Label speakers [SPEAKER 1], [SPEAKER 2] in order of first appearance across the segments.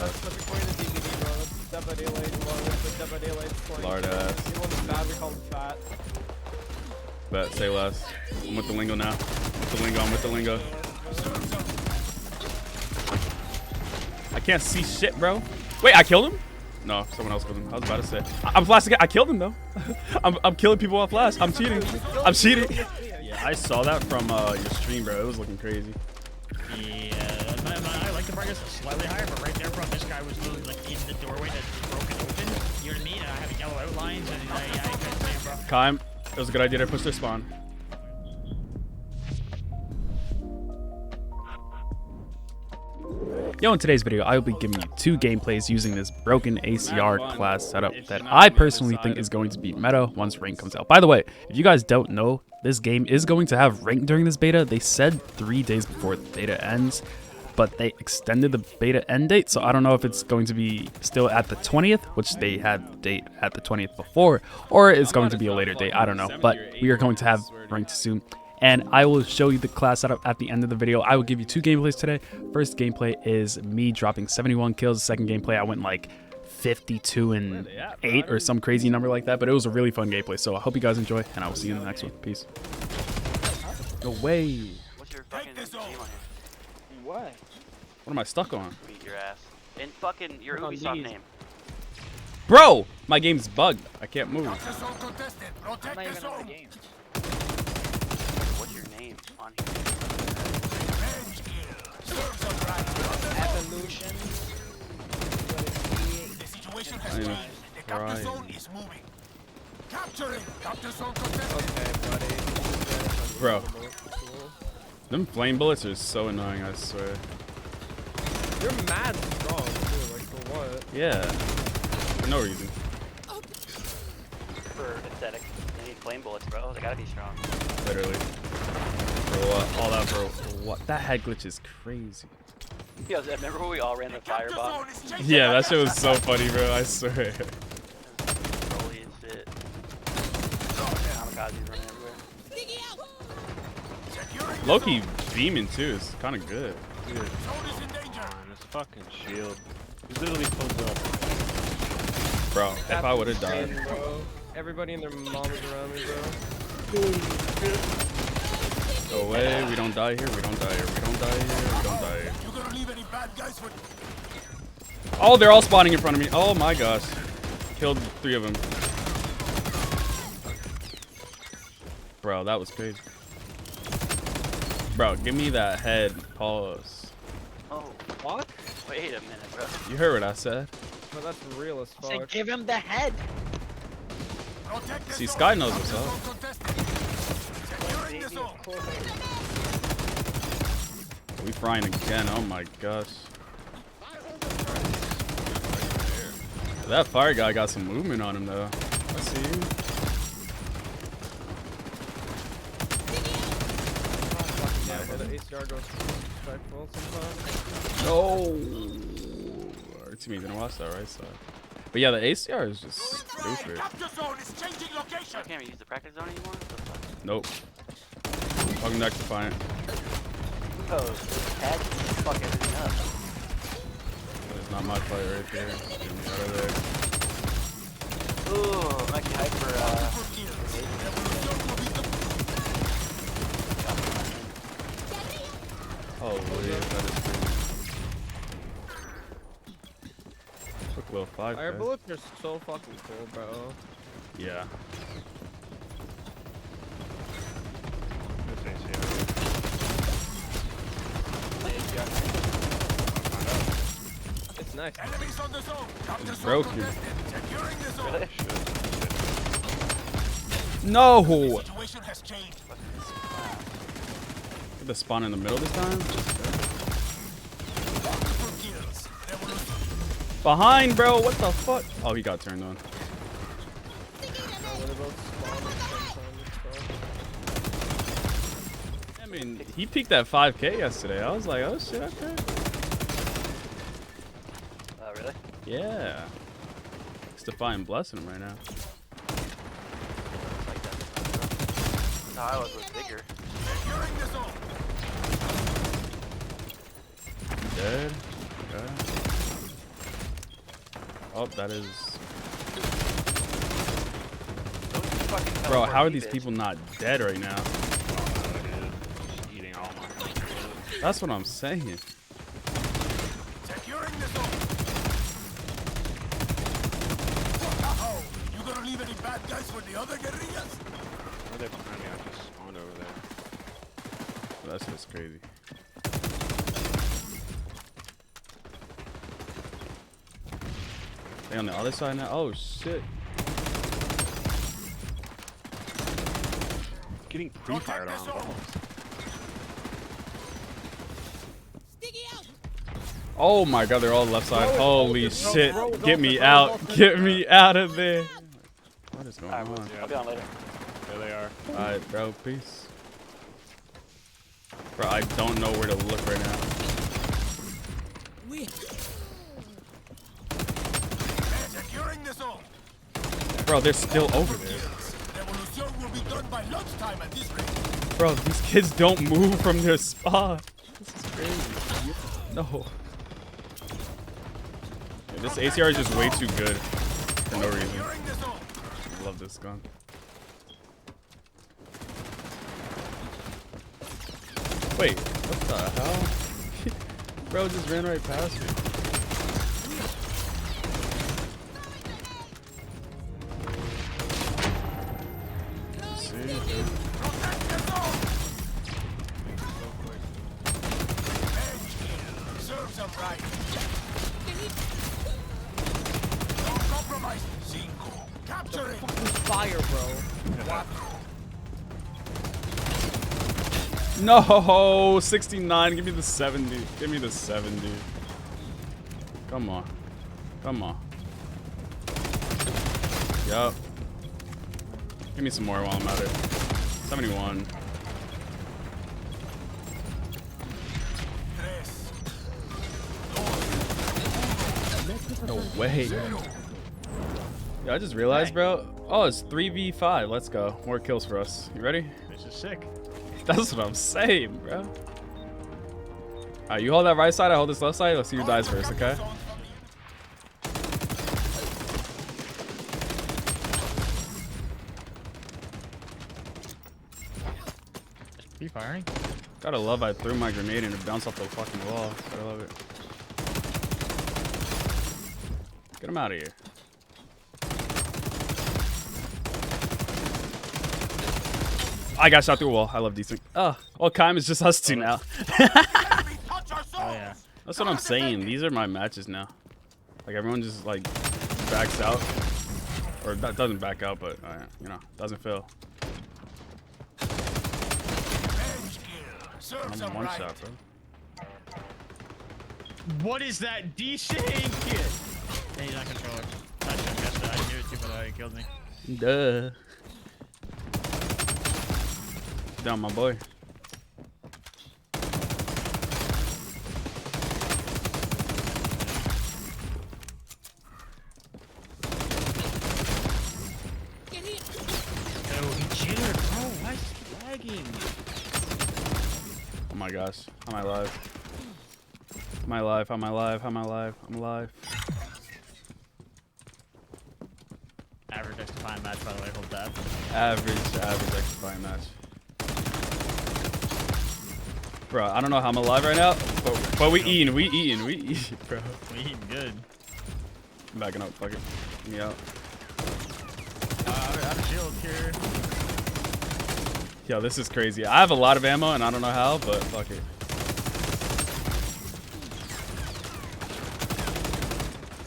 [SPEAKER 1] That's the point of DVD, bro. That's Dead by Daylight. Dead by Daylight.
[SPEAKER 2] Lard ass.
[SPEAKER 1] People in the bad, we call them fat.
[SPEAKER 2] Bet, say less. I'm with the lingo now. I'm with the lingo. I can't see shit, bro. Wait, I killed him? No, someone else killed him. I was about to say. I'm flash again. I killed him though. I'm killing people off flash. I'm cheating. I'm cheating. Yeah, I saw that from your stream, bro. It was looking crazy.
[SPEAKER 3] Yeah, I like the brightness slightly higher, but right there, bro, this guy was literally like in the doorway that's broken open. You know what I mean? And I have yellow outlines, and I couldn't see him, bro.
[SPEAKER 2] Kaim, it was a good idea to push their spawn. Yo, in today's video, I will be giving you 2 gameplays using this broken ACR class setup that I personally think is going to be meta once rank comes out. By the way, if you guys don't know, this game is going to have rank during this beta. They said 3 days before the beta ends, but they extended the beta end date, so I don't know if it's going to be still at the 20th, which they had the date at the 20th before, or it's going to be a later date. I don't know, but we are going to have ranked soon. And I will show you the class setup at the end of the video. I will give you 2 gameplays today. First gameplay is me dropping 71 kills. The second gameplay, I went like 52 and 8 or some crazy number like that. But it was a really fun gameplay. So I hope you guys enjoy, and I will see you in the next one. Peace. No way.
[SPEAKER 4] What's your fucking name on here?
[SPEAKER 1] What?
[SPEAKER 2] What am I stuck on?
[SPEAKER 4] Beat your ass. And fucking your Ubisoft name.
[SPEAKER 2] Bro, my game's bugged. I can't move.
[SPEAKER 1] I'm not even on the game.
[SPEAKER 4] What's your name on here?
[SPEAKER 1] Evolution.
[SPEAKER 5] The situation has changed. The capture zone is moving. Capture it. Capture zone contested.
[SPEAKER 1] Okay, buddy.
[SPEAKER 2] Bro. Them flame bullets are so annoying, I swear.
[SPEAKER 1] You're mad strong, too. Like, for what?
[SPEAKER 2] Yeah. For no reason.
[SPEAKER 4] For aesthetic. They need flame bullets, bro. They gotta be strong.
[SPEAKER 2] Literally. For what? All that for what? That head glitch is crazy.
[SPEAKER 4] Yo, remember when we all ran the firebomb?
[SPEAKER 2] Yeah, that shit was so funny, bro. I swear.
[SPEAKER 4] Holy shit. Kamikazes running everywhere.
[SPEAKER 2] Loki beaming too is kind of good.
[SPEAKER 5] Zone is in danger.
[SPEAKER 6] This fucking shield. He literally pulled up.
[SPEAKER 2] Bro, if I would have
[SPEAKER 1] That's
[SPEAKER 2] died.
[SPEAKER 1] insane, bro. Everybody and their mom is around me, bro.
[SPEAKER 2] No way, we don't die here, we don't die here, we don't die here, we don't die here.
[SPEAKER 5] You gonna leave any bad guys for?
[SPEAKER 2] Oh, they're all spawning in front of me. Oh my gosh. Killed 3 of them. Bro, that was crazy. Bro, give me that head. Pause.
[SPEAKER 4] Oh,
[SPEAKER 1] What?
[SPEAKER 4] wait a minute, bro.
[SPEAKER 2] You heard what I said.
[SPEAKER 1] But that's real as
[SPEAKER 3] I said,
[SPEAKER 1] fuck.
[SPEAKER 3] give him the head.
[SPEAKER 5] Protect the
[SPEAKER 2] See,
[SPEAKER 5] zone.
[SPEAKER 2] Sky knows
[SPEAKER 5] Capture
[SPEAKER 2] what's
[SPEAKER 5] zone
[SPEAKER 2] up.
[SPEAKER 5] contested. Securing the zone.
[SPEAKER 2] We frying again. Oh my gosh. That fire guy got some movement on him though. I see you.
[SPEAKER 1] Yeah, but the ACR goes respectful sometimes.
[SPEAKER 2] No. Our teammate's gonna watch that right side. But yeah, the ACR is just stupid.
[SPEAKER 5] Capture zone is changing location.
[SPEAKER 4] I can't use the practice zone anymore? What the fuck?
[SPEAKER 2] Nope. Welcome back to Defiant.
[SPEAKER 4] Oh, head fuck everything up.
[SPEAKER 2] That's not my fight right there. Get me out of there.
[SPEAKER 4] Ooh, I'm actually hyped for,
[SPEAKER 2] Holy, that is crazy. Took a little 5.
[SPEAKER 1] Fire bullets are so fucking cool, bro.
[SPEAKER 2] Yeah.
[SPEAKER 6] This ain't shit.
[SPEAKER 1] It's nice.
[SPEAKER 5] Enemies on the zone. Capture zone
[SPEAKER 2] Broke you.
[SPEAKER 5] contested. Securing the zone.
[SPEAKER 4] Really?
[SPEAKER 2] No!
[SPEAKER 5] Situation has changed.
[SPEAKER 2] Did the spawn in the middle this time?
[SPEAKER 5] Multiple kills.
[SPEAKER 2] Behind, bro! What the fuck? Oh, he got turned on. I mean, he peaked at 5K yesterday. I was like, oh shit, okay.
[SPEAKER 4] Really?
[SPEAKER 2] Yeah. XDefiant blessing him right now.
[SPEAKER 4] Like that. No, I was with Vigor.
[SPEAKER 5] Securing the zone.
[SPEAKER 2] Dead. Okay. Oh, that is.
[SPEAKER 4] Don't fucking
[SPEAKER 2] Bro,
[SPEAKER 4] teleport
[SPEAKER 2] how are
[SPEAKER 4] me,
[SPEAKER 2] these
[SPEAKER 4] bitch.
[SPEAKER 2] people not dead right now?
[SPEAKER 6] Just eating all my.
[SPEAKER 2] That's what I'm saying.
[SPEAKER 5] Securing the zone. Oh, you gonna leave any bad guys for the other guerrillas?
[SPEAKER 6] Where are they behind me? I just spawned over there.
[SPEAKER 2] That's just crazy. They on the other side now? Oh shit.
[SPEAKER 6] Getting pre-fired on.
[SPEAKER 2] Oh my god, they're all left side. Holy shit. Get me out. Get me out of there. What is going
[SPEAKER 4] Alright,
[SPEAKER 2] on?
[SPEAKER 4] I'll be on later.
[SPEAKER 6] There they are.
[SPEAKER 2] Alright, bro, peace. Bro, I don't know where to look right now.
[SPEAKER 5] Securing the zone.
[SPEAKER 2] Bro, they're still over there.
[SPEAKER 5] Revolution will be done by lunchtime at this rate.
[SPEAKER 2] Bro, these kids don't move from their spot. This is crazy. No. Yeah, this ACR is just way too good for no reason.
[SPEAKER 5] Securing the zone.
[SPEAKER 2] I love this gun. Wait, what the hell? Bro just ran right past me.
[SPEAKER 5] Protect the zone. Serves them right. No compromise. Cinco. Capturing.
[SPEAKER 1] Fire, bro.
[SPEAKER 5] Cuatro.
[SPEAKER 2] No, 69. Give me the 70. Give me the 70. Come on. Come on. Yup. Give me some more while I'm at it. 71. No way. Yeah, I just realized, bro. Oh, it's 3v5. Let's go. More kills for us. You ready?
[SPEAKER 3] This is sick.
[SPEAKER 2] That's what I'm saying, bro. Alright, you hold that right side, I hold this left side. Let's see who dies first, okay?
[SPEAKER 3] Keep firing.
[SPEAKER 2] Gotta love I threw my grenade and it bounced off the fucking wall. Gotta love it. Get him out of here. I got shot through a wall. I love these things. Oh, well, Kaim is just us two now.
[SPEAKER 3] Oh yeah.
[SPEAKER 2] That's what I'm saying. These are my matches now. Like, everyone just, like, backs out. Or that doesn't back out, but, you know, doesn't fail. I'm one shot, bro.
[SPEAKER 3] What is that D-Shank? Hey, he's not controller. I should have guessed that. I knew it too, but he killed me.
[SPEAKER 2] Duh. Down, my boy.
[SPEAKER 3] Oh, he jittered, bro. Why is he lagging?
[SPEAKER 2] Oh my gosh. Am I alive? Am I alive? Am I alive? Am I alive? I'm alive.
[SPEAKER 3] Average XDefiant match, by the way. Hold that.
[SPEAKER 2] Average XDefiant match. Bro, I don't know how I'm alive right now, but we eating, bro.
[SPEAKER 3] We eating good.
[SPEAKER 2] I'm backing up, fuck it. Get me out.
[SPEAKER 3] Out of shield here.
[SPEAKER 2] Yo, this is crazy. I have a lot of ammo and I don't know how, but fuck it.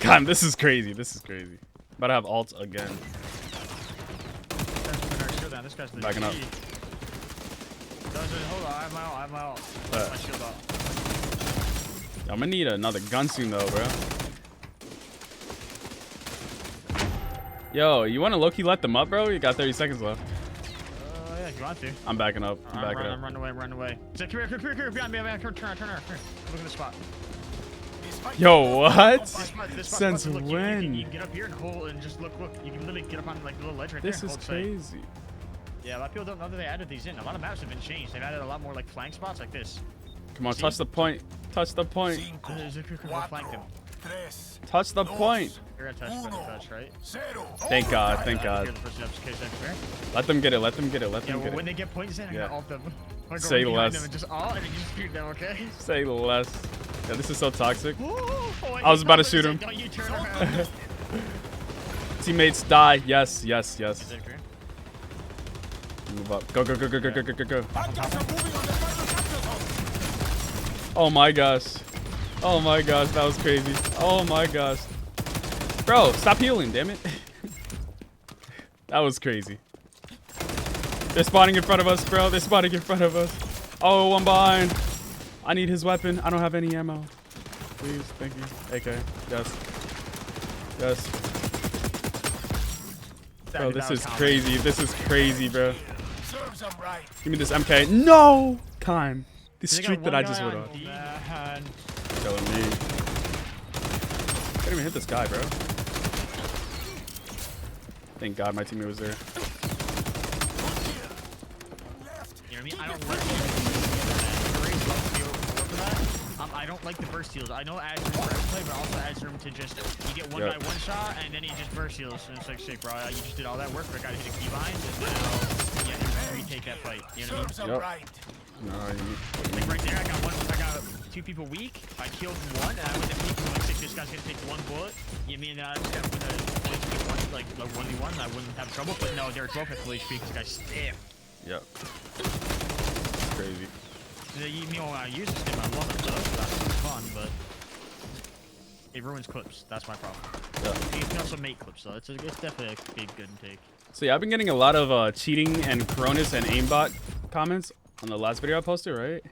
[SPEAKER 2] God, this is crazy. This is crazy. About to have ults again.
[SPEAKER 3] This guy's
[SPEAKER 2] Backing up.
[SPEAKER 3] Hold on, I have my ult. My shield up.
[SPEAKER 2] Yo, I'm gonna need another gun soon though, bro. Yo, you wanna low-key let them up, bro? You got 30 seconds left.
[SPEAKER 3] Yeah, if you want to.
[SPEAKER 2] I'm backing up. I'm backing up.
[SPEAKER 3] Run away. Come here, behind me, turn. Here. Look at the spot.
[SPEAKER 2] Yo, what?
[SPEAKER 3] This spot,
[SPEAKER 2] Since
[SPEAKER 3] look,
[SPEAKER 2] when?
[SPEAKER 3] You can get up here and hold and just look. You can literally get up on like the little ledge right there.
[SPEAKER 2] This is
[SPEAKER 3] hold tight.
[SPEAKER 2] crazy.
[SPEAKER 3] Yeah, a lot of people don't know that they added these in. A lot of maps have been changed. They've added a lot more like flank spots like this.
[SPEAKER 2] Come on, touch the point. Touch the point.
[SPEAKER 3] Flank them.
[SPEAKER 5] tres,
[SPEAKER 2] Touch the point.
[SPEAKER 3] You're gonna touch, better touch, right?
[SPEAKER 5] cero.
[SPEAKER 2] Thank God. Thank
[SPEAKER 3] Here,
[SPEAKER 2] God.
[SPEAKER 3] the first steps, okay, that's fair.
[SPEAKER 2] Let them get it. Let them get it. Let
[SPEAKER 3] Yeah,
[SPEAKER 2] them
[SPEAKER 3] well,
[SPEAKER 2] get
[SPEAKER 3] when
[SPEAKER 2] it.
[SPEAKER 3] they get points in, I'm
[SPEAKER 2] Yeah.
[SPEAKER 3] gonna ult them. Or go
[SPEAKER 2] Say
[SPEAKER 3] behind
[SPEAKER 2] less.
[SPEAKER 3] them and just ult, and then you just shoot them, okay?
[SPEAKER 2] Say less. Yeah, this is so toxic.
[SPEAKER 3] Oh,
[SPEAKER 2] I was about to shoot him.
[SPEAKER 3] Don't you turn around.
[SPEAKER 2] Teammates die. Yes, yes, yes.
[SPEAKER 3] Is that clear?
[SPEAKER 2] Move up. Go, go, go, go, go, go, go, go, go.
[SPEAKER 5] Bankers are moving on the final capture zone.
[SPEAKER 2] Oh my gosh. Oh my gosh, that was crazy. Oh my gosh. Bro, stop healing, damn it. That was crazy. They're spawning in front of us, bro. They're spawning in front of us. Oh, one behind. I need his weapon. I don't have any ammo. Please, thank you. AK. Yes. Yes. Bro, this is crazy. This is crazy, bro.
[SPEAKER 5] Serves them right.
[SPEAKER 2] Give me this MK. No! Time. The
[SPEAKER 3] They got
[SPEAKER 2] streak that
[SPEAKER 3] one
[SPEAKER 2] I just
[SPEAKER 3] guy
[SPEAKER 2] went
[SPEAKER 3] on
[SPEAKER 2] on.
[SPEAKER 3] D, man.
[SPEAKER 2] Killing me. Can't even hit this guy, bro. Thank God my teammate was there.
[SPEAKER 3] You know what I mean? I don't like I don't like the burst heals. I know it adds room for play, but also adds room to just you get one
[SPEAKER 2] Yep.
[SPEAKER 3] by one shot and then he just burst heals. And it's like, shit, bro, you just did all that work for a guy to hit a key bind, and now you have to retake that fight. You know what
[SPEAKER 5] Serves them
[SPEAKER 2] Yep.
[SPEAKER 5] right.
[SPEAKER 2] No,
[SPEAKER 3] I mean? Like right there, I got two people weak. I killed one, and I went to peek and like, this guy's gonna take one bullet. You mean I just got to one like 1v1, I wouldn't have trouble. But no, they're both at full HP because this guy's stiff.
[SPEAKER 2] Yep. It's crazy.
[SPEAKER 3] You know, when I use this game, I love it though, so that's fun, but it ruins clips. That's my problem.
[SPEAKER 2] Yeah.
[SPEAKER 3] You can also make clips though. It's definitely a big good take.
[SPEAKER 2] So yeah, I've been getting a lot of cheating and Cronus and aimbot comments on the last video I posted, right?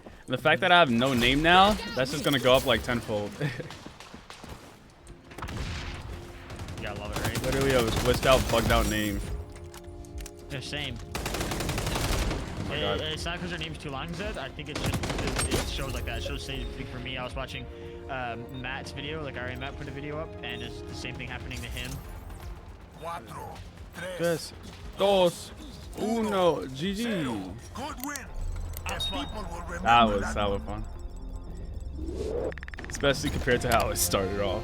[SPEAKER 2] And the fact that I have no name now, that's just gonna go up like tenfold.
[SPEAKER 3] Yeah, I love it, right?
[SPEAKER 2] Literally a glitched out, bugged out name.
[SPEAKER 3] They're same.
[SPEAKER 2] Oh my God.
[SPEAKER 3] It's not because their name's too long, Zed. I think it's just it shows like that. It shows the same thing for me. I was watching Matt's video, like Matt put a video up, and it's the same thing happening to him.
[SPEAKER 5] Cuatro, tres,
[SPEAKER 2] Tres, dos, uno, GG.
[SPEAKER 5] zero. Good win.
[SPEAKER 3] That's fun.
[SPEAKER 5] People will remember
[SPEAKER 2] That was
[SPEAKER 5] that
[SPEAKER 2] hella fun. Especially compared to how it started off.